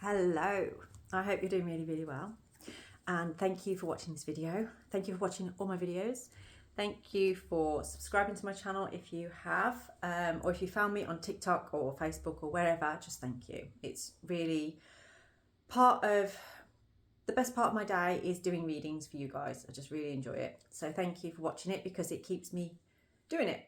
Hello, I hope you're doing really well, and thank you for watching this video. Thank you for watching all my videos. Thank you for subscribing to my channel if you have, or if you found me on TikTok or Facebook or wherever, just thank you. It's really the best part of my day is doing readings for you guys. I just really enjoy it. So thank you for watching it because it keeps me doing it.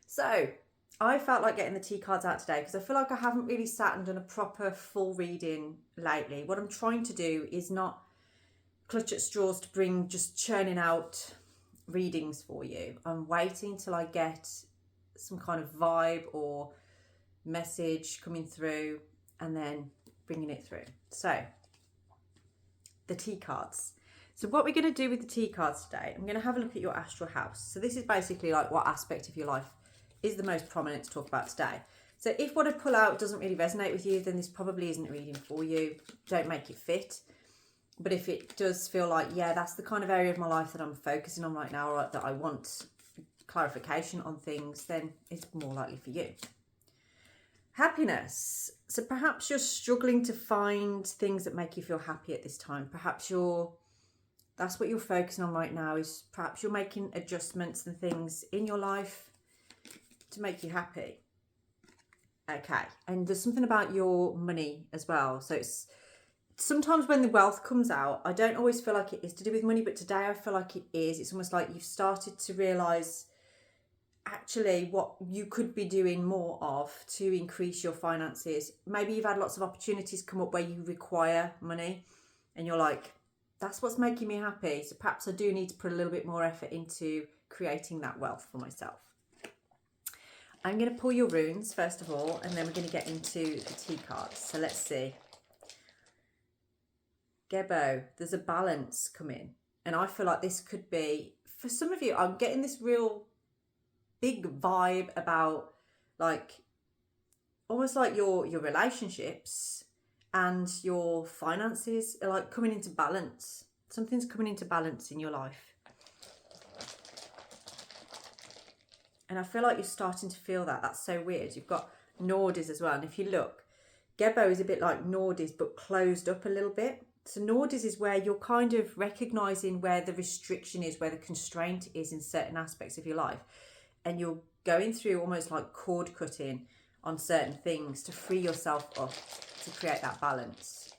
So I felt like getting the tea cards out today because I feel like I haven't really sat and done a proper full reading lately. What I'm trying to do is not clutch at straws to bring just churning out readings for you. I'm waiting till I get some kind of vibe or message coming through and then bringing it through. So the tea cards. So what we're going to do with the tea cards today, I'm going to have a look at your astral house. So this is basically like what aspect of your life is the most prominent to talk about today. So if what I pull out doesn't really resonate with you, then this probably isn't a reading for you. Don't make it fit. But if it does feel like, yeah, that's the kind of area of my life that I'm focusing on right now, or that I want clarification on things, then it's more likely for you. Happiness. So perhaps you're struggling to find things that make you feel happy at this time. Perhaps that's what you're focusing on right now, is perhaps you're making adjustments and things in your life to make you happy. Okay, and there's something about your money as well. So it's sometimes when the wealth comes out, I don't always feel like it is to do with money, but today I feel like it is. It's almost like you've started to realise actually what you could be doing more of to increase your finances. Maybe you've had lots of opportunities come up where you require money and you're like, that's what's making me happy. So perhaps I do need to put a little bit more effort into creating that wealth for myself. I'm going to pull your runes first of all, and then we're going to get into the tea cards. So let's see. Gebo, there's a balance coming. And I feel like this could be, for some of you, I'm getting this real big vibe about like, almost like your relationships and your finances are like coming into balance. Something's coming into balance in your life. And I feel like you're starting to feel that. That's so weird. You've got Nordies as well. And if you look, Gebo is a bit like Nordies, but closed up a little bit. So Nordies is where you're kind of recognizing where the restriction is, where the constraint is in certain aspects of your life. And you're going through almost like cord cutting on certain things to free yourself up to create that balance.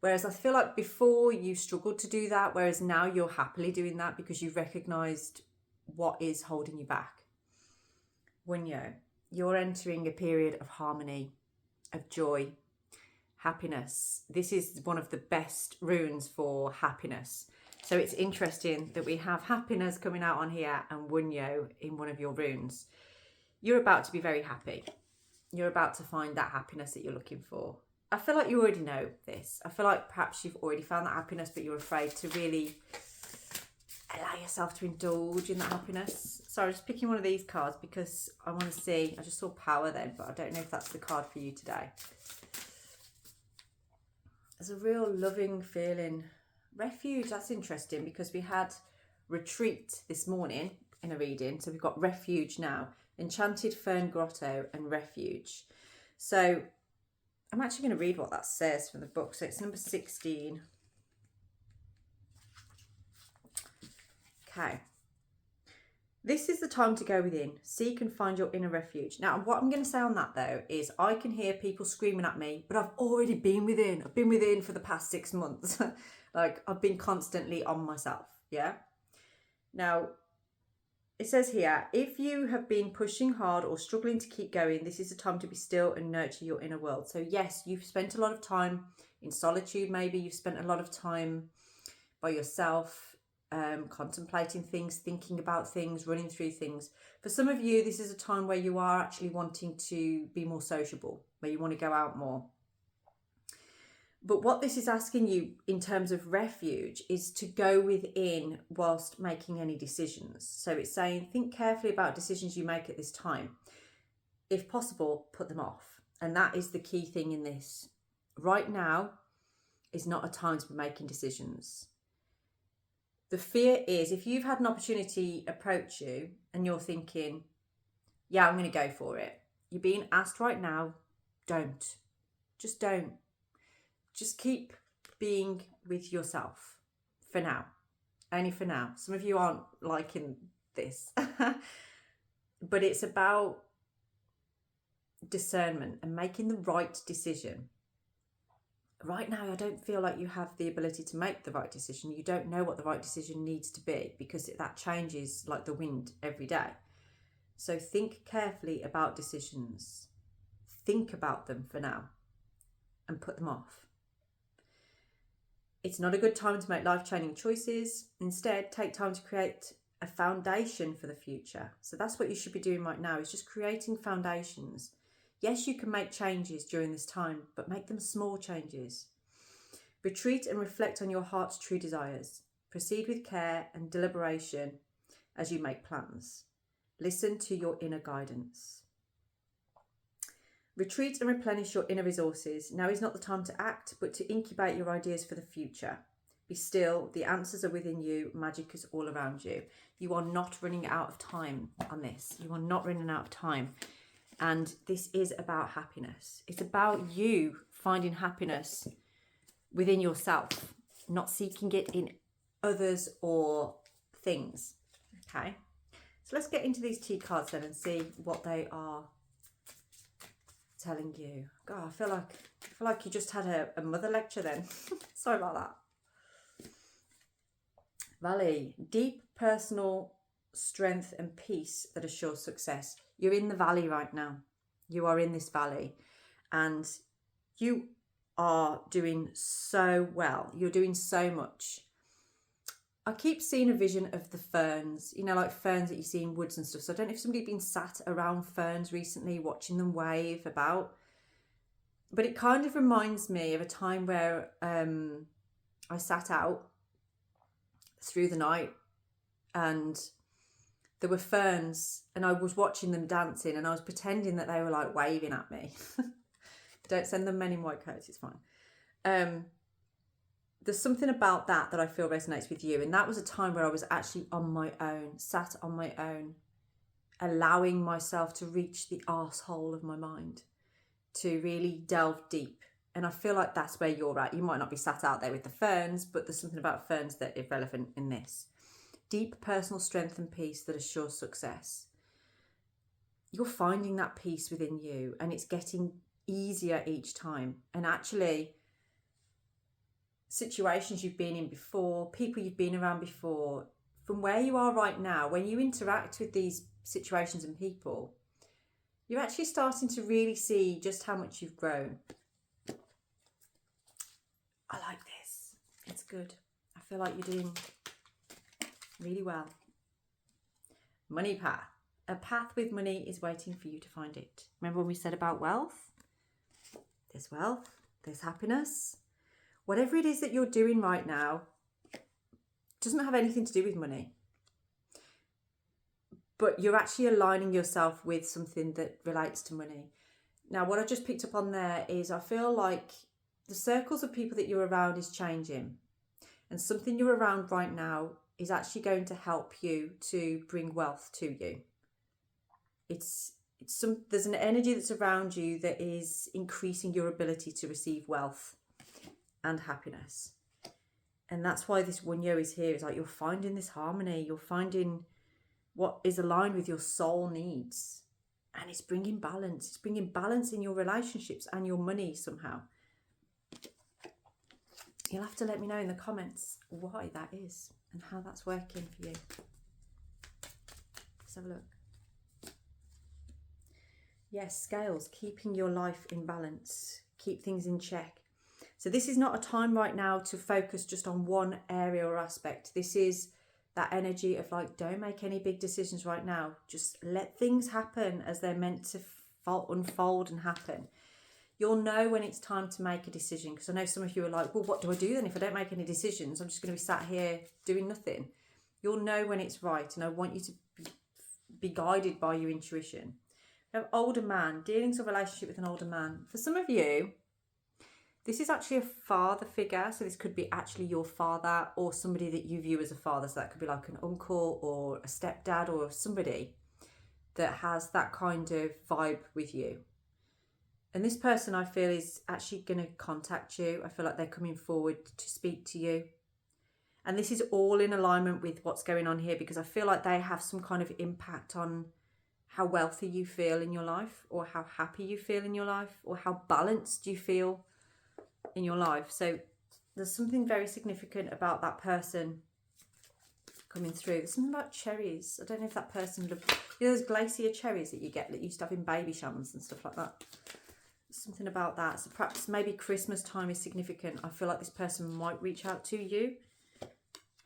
Whereas I feel like before you struggled to do that, whereas now you're happily doing that because you've recognized what is holding you back. When you're entering a period of harmony, of joy, happiness. This is one of the best runes for happiness. So it's interesting that we have happiness coming out on here and Wunyo in one of your runes. You're about to be very happy. You're about to find that happiness that you're looking for. I feel like you already know this. I feel like perhaps you've already found that happiness, but you're afraid to really allow yourself to indulge in that happiness. So I'm just picking one of these cards because I want to see. I just saw power then, but I don't know if that's the card for you today. There's a real loving feeling. Refuge, that's interesting because we had retreat this morning in a reading. So we've got refuge now. Enchanted Fern Grotto and refuge. So I'm actually going to read what that says from the book. So it's number 16. Okay. This is the time to go within, seek and find your inner refuge. Now, what I'm going to say on that though is I can hear people screaming at me, but I've already been within. I've been within for the past 6 months. Like I've been constantly on myself. Yeah. Now, it says here, if you have been pushing hard or struggling to keep going, this is the time to be still and nurture your inner world. So yes, you've spent a lot of time in solitude. Maybe you've spent a lot of time by yourself, contemplating things, thinking about things, running through things. For some of you, this is a time where you are actually wanting to be more sociable, where you want to go out more. But what this is asking you in terms of refuge is to go within whilst making any decisions. So it's saying, think carefully about decisions you make at this time. If possible, put them off. And that is the key thing in this. Right now is not a time to be making decisions. The fear is if you've had an opportunity approach you and you're thinking, yeah, I'm going to go for it. You're being asked right now, don't. Just don't. just keep being with yourself for now. Only for now. Some of you aren't liking this. But it's about discernment and making the right decision. Right now, I don't feel like you have the ability to make the right decision. You don't know what the right decision needs to be, because that changes like the wind every day. So think carefully about decisions. Think about them for now and put them off. It's not a good time to make life-changing choices. Instead, take time to create a foundation for the future. So that's what you should be doing right now, is just creating foundations. Yes, you can make changes during this time, but make them small changes. Retreat and reflect on your heart's true desires. Proceed with care and deliberation as you make plans. Listen to your inner guidance. Retreat and replenish your inner resources. Now is not the time to act, but to incubate your ideas for the future. Be still, the answers are within you, magic is all around you. You are not running out of time on this. You are not running out of time. And this is about happiness. It's about you finding happiness within yourself, not seeking it in others or things. Okay, so let's get into these tea cards then and see what they are telling you. God, I feel like you just had a mother lecture then. Sorry about that. Valley, deep personal strength and peace that assure success. You're in the valley right now. You are in this valley and you are doing so well. You're doing so much. I keep seeing a vision of the ferns, you know, like ferns that you see in woods and stuff. So I don't know if somebody's been sat around ferns recently, watching them wave about. But it kind of reminds me of a time where I sat out through the night and there were ferns and I was watching them dancing and I was pretending that they were like waving at me. Don't send them men in white coats, it's fine. There's something about that I feel resonates with you. And that was a time where I was actually on my own, sat on my own, allowing myself to reach the arsehole of my mind, to really delve deep. And I feel like that's where you're at. You might not be sat out there with the ferns, but there's something about ferns that is relevant in this. Deep personal strength and peace that assures success. You're finding that peace within you and it's getting easier each time. And actually, situations you've been in before, people you've been around before, from where you are right now, when you interact with these situations and people, you're actually starting to really see just how much you've grown. I like this. It's good. I feel like you're doing really well. Money path. A path with money is waiting for you to find it. Remember when we said about wealth? There's wealth, there's happiness. Whatever it is that you're doing right now doesn't have anything to do with money. But you're actually aligning yourself with something that relates to money. Now, what I just picked up on there is I feel like the circles of people that you're around is changing. And something you're around right now is actually going to help you to bring wealth to you. There's an energy that's around you that is increasing your ability to receive wealth and happiness. And that's why this one year is here. It's like you're finding this harmony. You're finding what is aligned with your soul needs. And it's bringing balance. It's bringing balance in your relationships and your money somehow. You'll have to let me know in the comments why that is and how that's working for you. Let's have a look. Yes, scales, keeping your life in balance. Keep things in check. So this is not a time right now to focus just on one area or aspect. This is that energy of like, don't make any big decisions right now. Just let things happen as they're meant to unfold and happen. You'll know when it's time to make a decision, because I know some of you are like, well, what do I do then if I don't make any decisions? I'm just going to be sat here doing nothing. You'll know when it's right, and I want you to be guided by your intuition. You have older man, dealings or relationship with an older man. For some of you, this is actually a father figure. So this could be actually your father or somebody that you view as a father. So that could be like an uncle or a stepdad or somebody that has that kind of vibe with you. And this person, I feel, is actually going to contact you. I feel like they're coming forward to speak to you. And this is all in alignment with what's going on here, because I feel like they have some kind of impact on how wealthy you feel in your life, or how happy you feel in your life, or how balanced you feel in your life. So there's something very significant about that person coming through. There's something about cherries. I don't know if that person loved, you know, those glacier cherries that you get that you used to have in baby shams and stuff like that. Something about that. So perhaps maybe Christmas time is significant. I feel like this person might reach out to you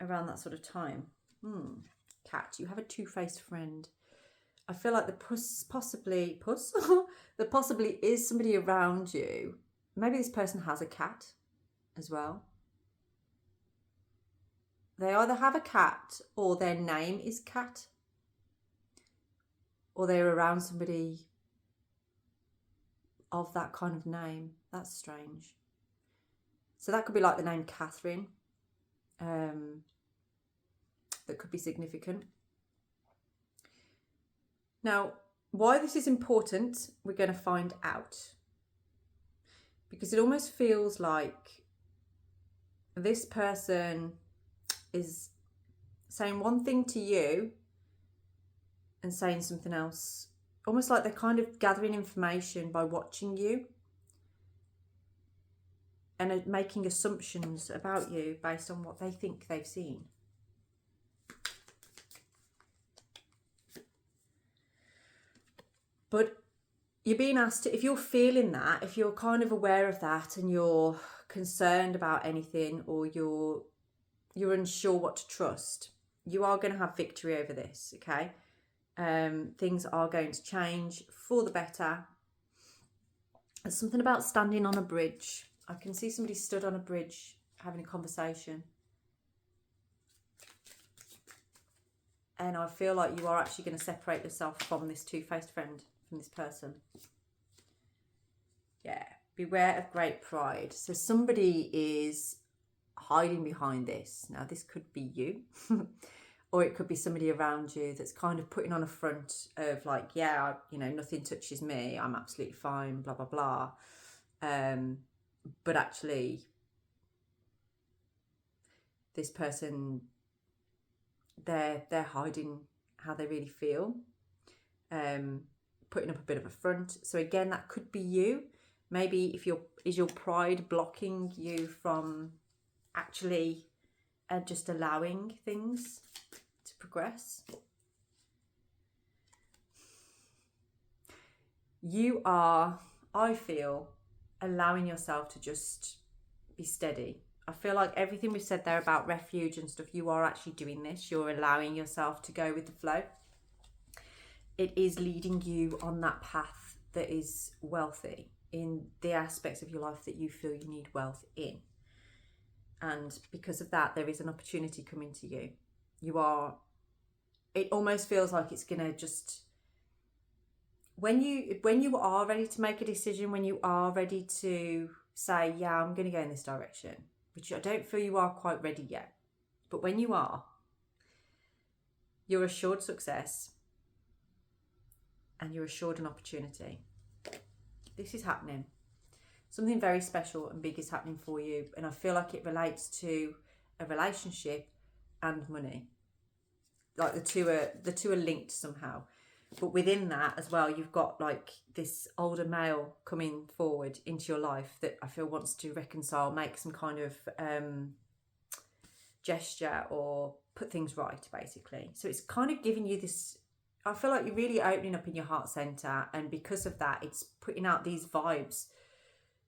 around that sort of time. Cat, you have a two-faced friend. I feel like there possibly is somebody around you. Maybe this person has a cat as well. They either have a cat, or their name is Cat, or they're around somebody of that kind of name. That's strange. So that could be like the name Catherine. That could be significant. Now, why this is important, we're going to find out. Because it almost feels like this person is saying one thing to you and saying something else. Almost like they're kind of gathering information by watching you and making assumptions about you based on what they think they've seen. But you're being asked to, if you're feeling that, if you're kind of aware of that and you're concerned about anything, or you're unsure what to trust, you are going to have victory over this, okay? Things are going to change for the better. There's something about standing on a bridge. I can see somebody stood on a bridge having a conversation. And I feel like you are actually going to separate yourself from this two-faced friend, from this person. Yeah, beware of great pride. So somebody is hiding behind this. Now, this could be you. Or it could be somebody around you that's kind of putting on a front of like, yeah, you know, nothing touches me. I'm absolutely fine, blah, blah, blah. But actually, this person, they're hiding how they really feel, putting up a bit of a front. So again, that could be you. Maybe is your pride blocking you from actually just allowing things to progress? You are, I feel, allowing yourself to just be steady. I feel like everything we've said there about refuge and stuff, you are actually doing this. You're allowing yourself to go with the flow. It is leading you on that path that is wealthy in the aspects of your life that you feel you need wealth in. And because of that, there is an opportunity coming to you. It almost feels like it's going to just, when you are ready to make a decision, when you are ready to say, yeah, I'm going to go in this direction, which I don't feel you are quite ready yet. But when you are, you're assured success and you're assured an opportunity. This is happening. Something very special and big is happening for you. And I feel like it relates to a relationship and money. Like the two are linked somehow. But within that as well, you've got like this older male coming forward into your life that I feel wants to reconcile, make some kind of gesture or put things right, basically. So it's kind of giving you this, I feel like you're really opening up in your heart center. And because of that, it's putting out these vibes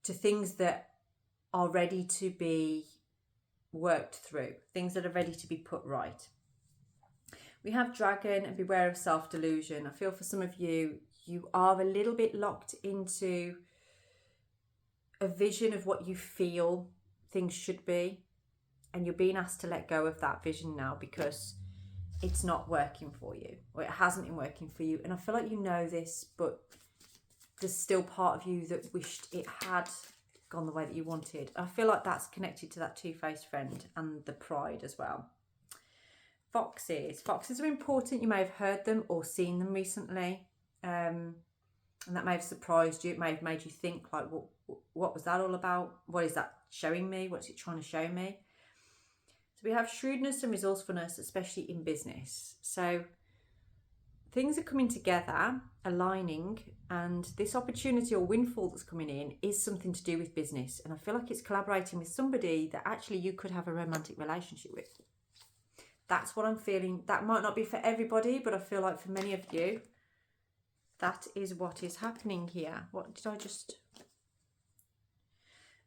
to things that are ready to be worked through, things that are ready to be put right. We have dragon and beware of self-delusion. I feel for some of you, you are a little bit locked into a vision of what you feel things should be. And you're being asked to let go of that vision now because it's not working for you, or it hasn't been working for you. And I feel like you know this, but there's still part of you that wished it had gone the way that you wanted. I feel like that's connected to that two-faced friend and the pride as well. Foxes. Foxes are important. You may have heard them or seen them recently. And that may have surprised you. It may have made you think, like, what was that all about? What is that showing me? What's it trying to show me? So we have shrewdness and resourcefulness, especially in business. So things are coming together, aligning, and this opportunity or windfall that's coming in is something to do with business. And I feel like it's collaborating with somebody that actually you could have a romantic relationship with. That's what I'm feeling. That might not be for everybody, but I feel like for many of you, that is what is happening here. What did I just...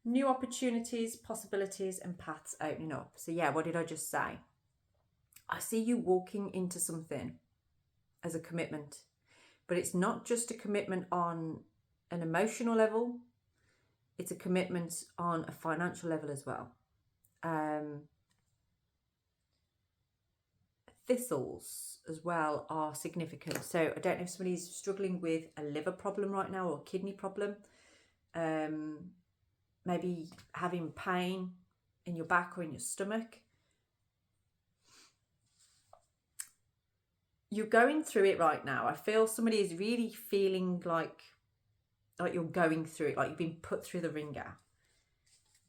New opportunities, possibilities, and paths opening up. So yeah, what did I just say? I see you walking into something as a commitment, but it's not just a commitment on an emotional level. It's a commitment on a financial level as well. Thistles as well are significant. So I don't know if somebody's struggling with a liver problem right now or a kidney problem. Maybe having pain in your back or in your stomach. You're going through it right now. I feel somebody is really feeling like you're going through it, like you've been put through the ringer.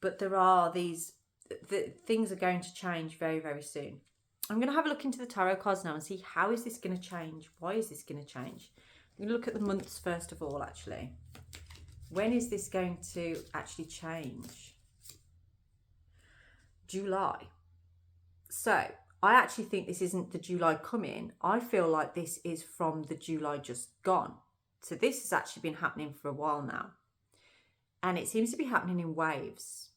But there are things are going to change very, very soon. I'm going to have a look into the tarot cards now and see how is this going to change? Why is this going to change? I'm going to look at the months first of all, actually. When is this going to actually change? July. So I actually think this isn't the July coming. I feel like this is from the July just gone. So this has actually been happening for a while now. And it seems to be happening in waves.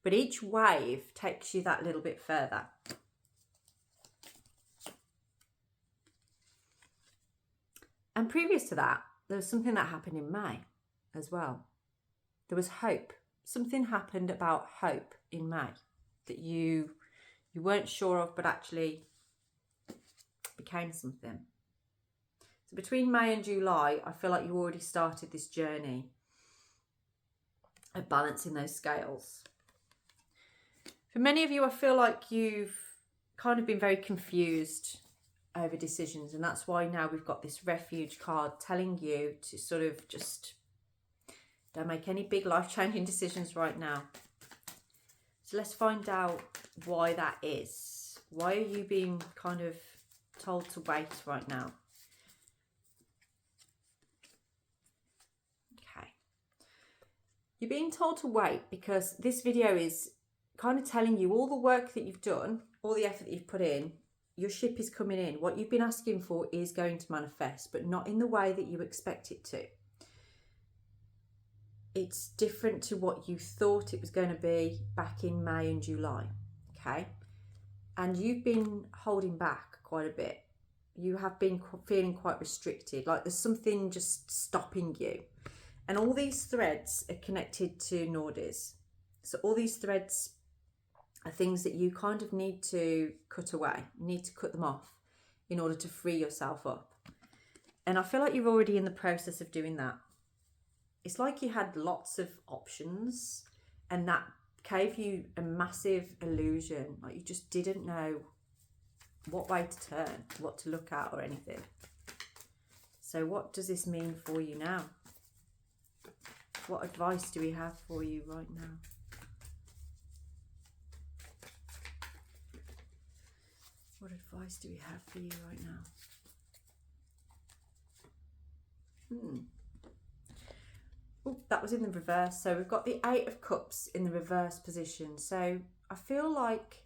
But each wave takes you that little bit further. And previous to that, there was something that happened in May as well. There was hope. Something happened about hope in May that you weren't sure of, but actually became something. So between May and July, I feel like you already started this journey of balancing those scales. For many of you, I feel like you've kind of been very confused over decisions, and that's why now we've got this refuge card telling you to sort of just don't make any big life-changing decisions right now. So let's find out why that is. Why are you being kind of told to wait right now? Okay. You're being told to wait because this video is kind of telling you all the work that you've done, all the effort that you've put in, your ship is coming in. What you've been asking for is going to manifest, but not in the way that you expect it to. It's different to what you thought it was going to be back in May and July, okay? And you've been holding back quite a bit. You have been feeling quite restricted, like there's something just stopping you. And all these threads are connected to Nordies. So all these threads are things that you kind of need to cut away. You need to cut them off in order to free yourself up. And I feel like you're already in the process of doing that. It's like you had lots of options and that gave you a massive illusion. Like you just didn't know what way to turn, what to look at or anything. So what does this mean for you now? What advice do we have for you right now? What advice do we have for you right now? Oh, that was in the reverse. So we've got the 8 of Cups in the reverse position. So I feel like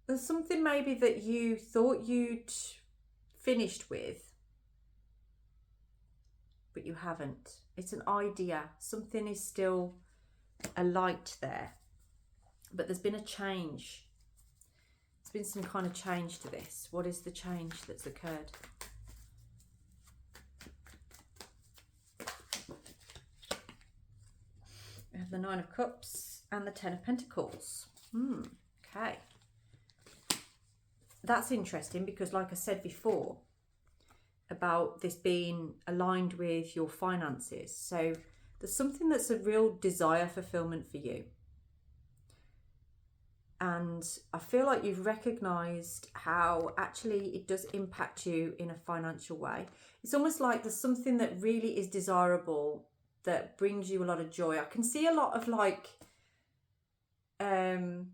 there's something maybe that you thought you'd finished with, but you haven't. It's an idea. Something is still a light there, but there's been a change. There's been some kind of change to this. What is the change that's occurred? We have the 9 of Cups and the 10 of Pentacles. Okay. That's interesting because like I said before about this being aligned with your finances. So there's something that's a real desire fulfillment for you. And I feel like you've recognized how actually it does impact you in a financial way. It's almost like there's something that really is desirable that brings you a lot of joy. I can see a lot of like, I'm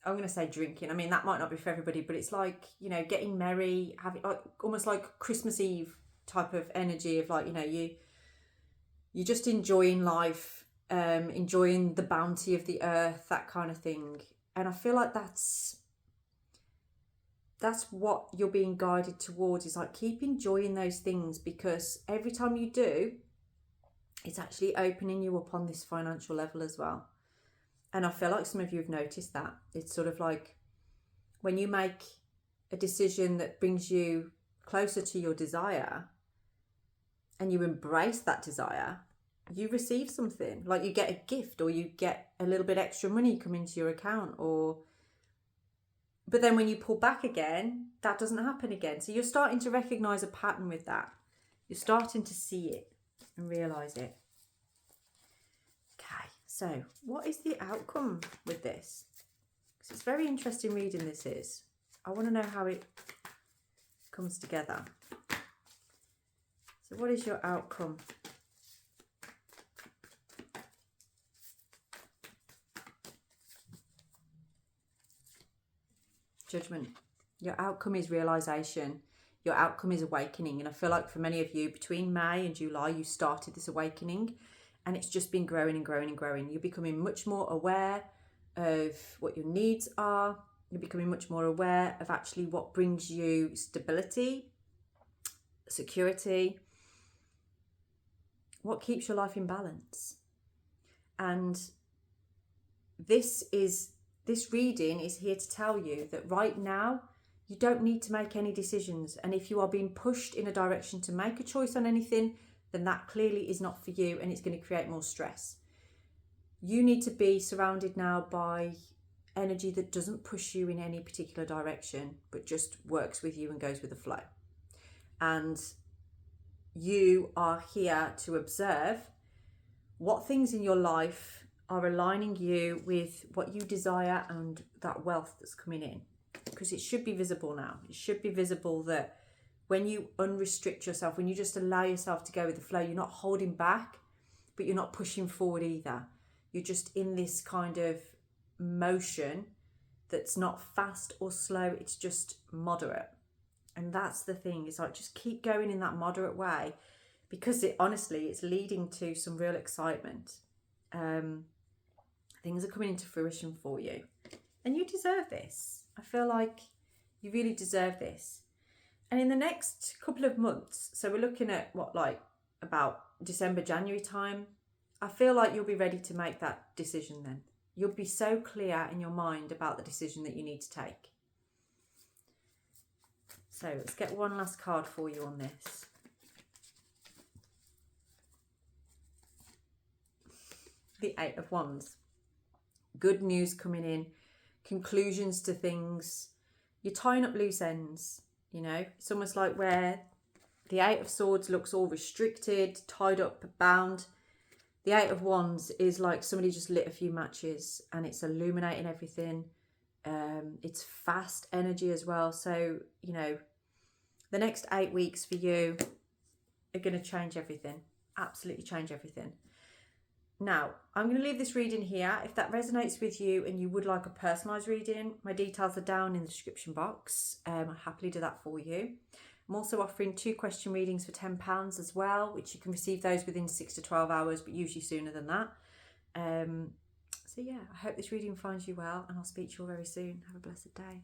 going to say drinking. I mean, that might not be for everybody, but it's like, you know, getting merry, having like almost like Christmas Eve type of energy of like, you know, you're just enjoying life, enjoying the bounty of the earth, that kind of thing. And I feel like that's what you're being guided towards, is like keep enjoying those things, because every time you do, it's actually opening you up on this financial level as well. And I feel like some of you have noticed that. It's sort of like when you make a decision that brings you closer to your desire and you embrace that desire, you receive something. Like you get a gift, or you get a little bit extra money come into your account, but then when you pull back again, that doesn't happen again. So you're starting to recognize a pattern with that. You're starting to see it and realize it. Okay, so what is the outcome with this? Because it's very interesting reading this is. I want to know how it comes together. So what is your outcome? Judgment. Your outcome is realization. Your outcome is awakening. And I feel like for many of you, between May and July, you started this awakening, and it's just been growing and growing and growing. You're becoming much more aware of what your needs are. You're becoming much more aware of actually what brings you stability, security, what keeps your life in balance. And this reading is here to tell you that right now, you don't need to make any decisions. And if you are being pushed in a direction to make a choice on anything, then that clearly is not for you, and it's going to create more stress. You need to be surrounded now by energy that doesn't push you in any particular direction, but just works with you and goes with the flow. And you are here to observe what things in your life are aligning you with what you desire and that wealth that's coming in. Because it should be visible now. It should be visible that when you unrestrict yourself, when you just allow yourself to go with the flow, you're not holding back, but you're not pushing forward either. You're just in this kind of motion that's not fast or slow, it's just moderate. And that's the thing, it's like just keep going in that moderate way, because it's leading to some real excitement. Things are coming into fruition for you, and you deserve this. I feel like you really deserve this. And in the next couple of months, so we're looking at about December, January time, I feel like you'll be ready to make that decision then. You'll be so clear in your mind about the decision that you need to take. So let's get one last card for you on this. The Eight of Wands. Good news coming in, conclusions to things. You're tying up loose ends, you know. It's almost like where the Eight of Swords looks all restricted, tied up, bound. The Eight of Wands is like somebody just lit a few matches and it's illuminating everything. It's fast energy as well. So, you know, the next 8 weeks for you are going to change everything. Absolutely change everything. Now, I'm going to leave this reading here. If that resonates with you and you would like a personalised reading, my details are down in the description box. I'll happily do that for you. I'm also offering 2 question readings for £10 as well, which you can receive those within 6 to 12 hours, but usually sooner than that. So yeah, I hope this reading finds you well, and I'll speak to you all very soon. Have a blessed day.